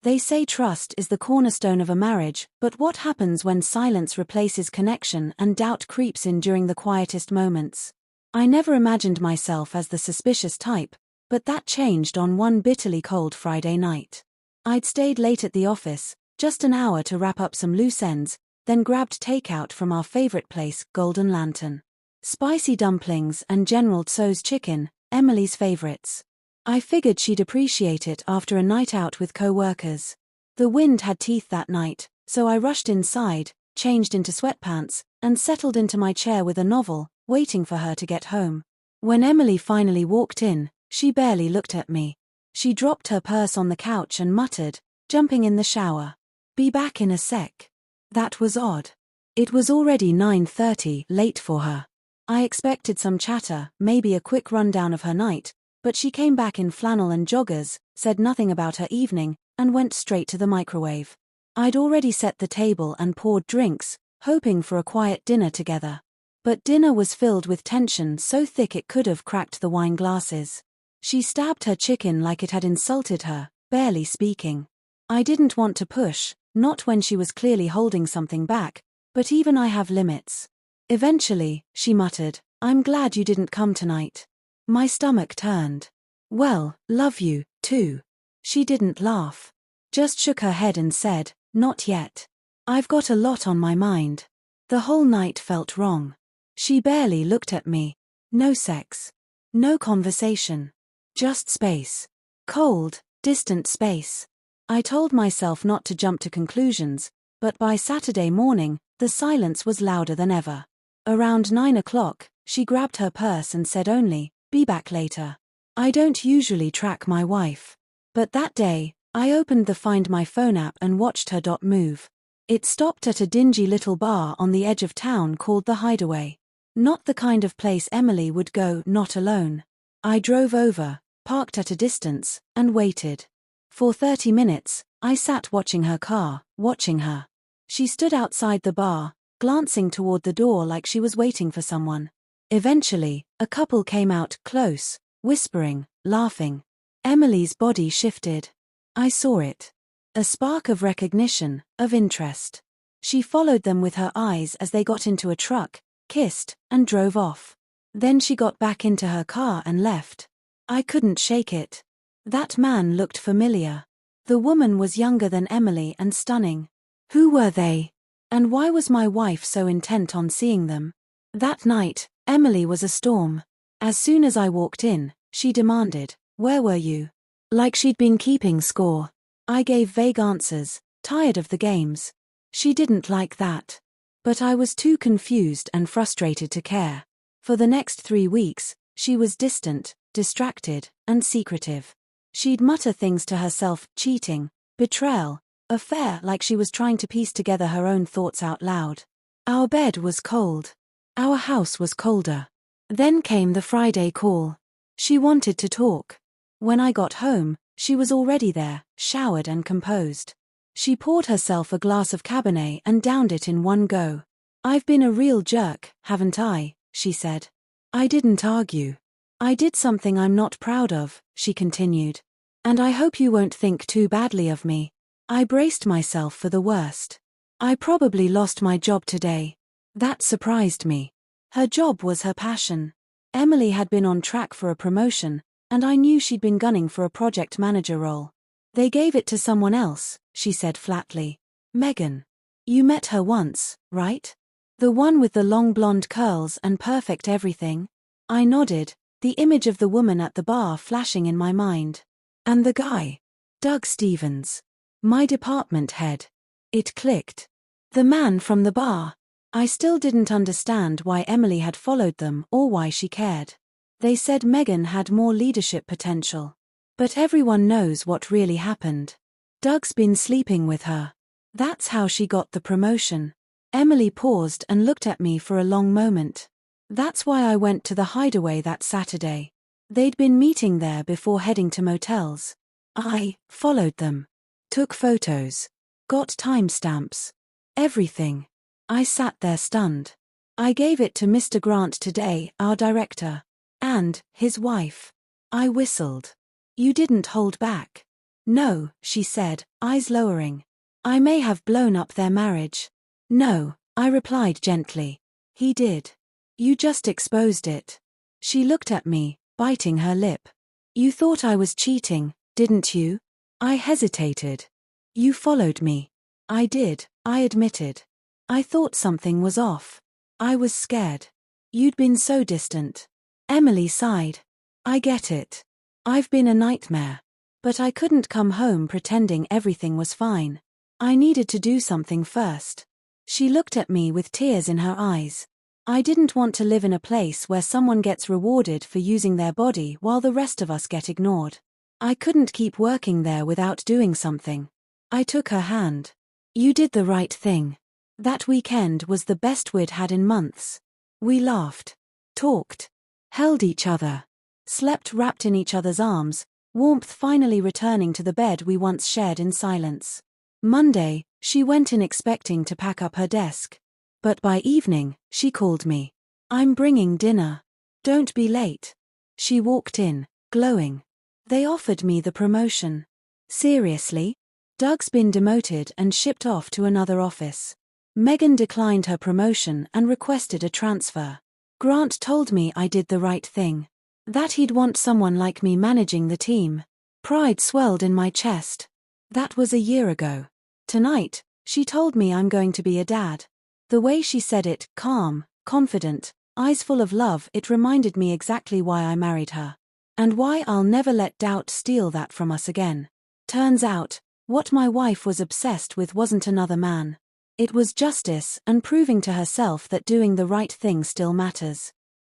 They say trust is the cornerstone of a marriage, but what happens when silence replaces connection and doubt creeps in during the quietest moments? I never imagined myself as the suspicious type, but that changed on one bitterly cold Friday night. I'd stayed late at the office, just an hour to wrap up some loose ends, then grabbed takeout from our favorite place, Golden Lantern. Spicy dumplings and General Tso's chicken, Emily's favorites. I figured she'd appreciate it after a night out with co-workers. The wind had teeth that night, so I rushed inside, changed into sweatpants, and settled into my chair with a novel, waiting for her to get home. When Emily finally walked in, she barely looked at me. She dropped her purse on the couch and muttered, jumping in the shower. "Be back in a sec." That was odd. It was already 9:30, late for her. I expected some chatter, maybe a quick rundown of her night, but she came back in flannel and joggers, said nothing about her evening, and went straight to the microwave. I'd already set the table and poured drinks, hoping for a quiet dinner together. But dinner was filled with tension so thick it could have cracked the wine glasses. She stabbed her chicken like it had insulted her, barely speaking. I didn't want to push, not when she was clearly holding something back, but even I have limits. Eventually, she muttered, "I'm glad you didn't come tonight." My stomach turned. "Well, love you, too." She didn't laugh. Just shook her head and said, "Not yet. I've got a lot on my mind." The whole night felt wrong. She barely looked at me. No sex. No conversation. Just space. Cold, distant space. I told myself not to jump to conclusions, but by Saturday morning, the silence was louder than ever. Around 9 o'clock, she grabbed her purse and said only, "Be back later." I don't usually track my wife. But that day, I opened the Find My Phone app and watched her move. It stopped at a dingy little bar on the edge of town called The Hideaway. Not the kind of place Emily would go, not alone. I drove over, parked at a distance, and waited. For 30 minutes, I sat watching her car, watching her. She stood outside the bar, glancing toward the door like she was waiting for someone. Eventually, a couple came out, close, whispering, laughing. Emily's body shifted. I saw it. A spark of recognition, of interest. She followed them with her eyes as they got into a truck, kissed, and drove off. Then she got back into her car and left. I couldn't shake it. That man looked familiar. The woman was younger than Emily and stunning. Who were they? And why was my wife so intent on seeing them? That night, Emily was a storm. As soon as I walked in, she demanded, "Where were you?" Like she'd been keeping score. I gave vague answers, tired of the games. She didn't like that. But I was too confused and frustrated to care. For the next 3 weeks, she was distant, distracted, and secretive. She'd mutter things to herself, cheating, betrayal, affair, like she was trying to piece together her own thoughts out loud. Our bed was cold. Our house was colder. Then came the Friday call. She wanted to talk. When I got home, she was already there, showered and composed. She poured herself a glass of Cabernet and downed it in one go. "I've been a real jerk, haven't I?" she said. I didn't argue. "I did something I'm not proud of," she continued. "And I hope you won't think too badly of me." I braced myself for the worst. I probably lost my job today. That surprised me. Her job was her passion. Emily had been on track for a promotion, and I knew she'd been gunning for a project manager role. "They gave it to someone else," she said flatly. "Megan. You met her once, right? The one with the long blonde curls and perfect everything?" I nodded, the image of the woman at the bar flashing in my mind. "And the guy? Doug Stevens. My department head." It clicked. The man from the bar. I still didn't understand why Emily had followed them or why she cared. They said Megan had more leadership potential. But everyone knows what really happened. Doug's been sleeping with her. That's how she got the promotion. Emily paused and looked at me for a long moment. That's why I went to the Hideaway that Saturday. They'd been meeting there before heading to motels. I followed them. Took photos. Got timestamps. Everything. I sat there stunned. I gave it to Mr. Grant today, our director. And his wife. I whistled. "You didn't hold back." No, she said, eyes lowering. I may have blown up their marriage. No, I replied gently. He did. You just exposed it. She looked at me, biting her lip. You thought I was cheating, didn't you? I hesitated. You followed me. I did, I admitted. I thought something was off. I was scared. You'd been so distant. Emily sighed. I get it. I've been a nightmare. But I couldn't come home pretending everything was fine. I needed to do something first. She looked at me with tears in her eyes. I didn't want to live in a place where someone gets rewarded for using their body while the rest of us get ignored. I couldn't keep working there without doing something. I took her hand. You did the right thing. That weekend was the best we'd had in months. We laughed, talked, held each other, slept wrapped in each other's arms, warmth finally returning to the bed we once shared in silence. Monday, she went in expecting to pack up her desk. But by evening, she called me. I'm bringing dinner. Don't be late. She walked in, glowing. They offered me the promotion. Seriously? Doug's been demoted and shipped off to another office. Megan declined her promotion and requested a transfer. Grant told me I did the right thing. That he'd want someone like me managing the team. Pride swelled in my chest. That was a year ago. Tonight, she told me I'm going to be a dad. The way she said it, calm, confident, eyes full of love, it reminded me exactly why I married her. And why I'll never let doubt steal that from us again. Turns out, what my wife was obsessed with wasn't another man. It was justice and proving to herself that doing the right thing still matters.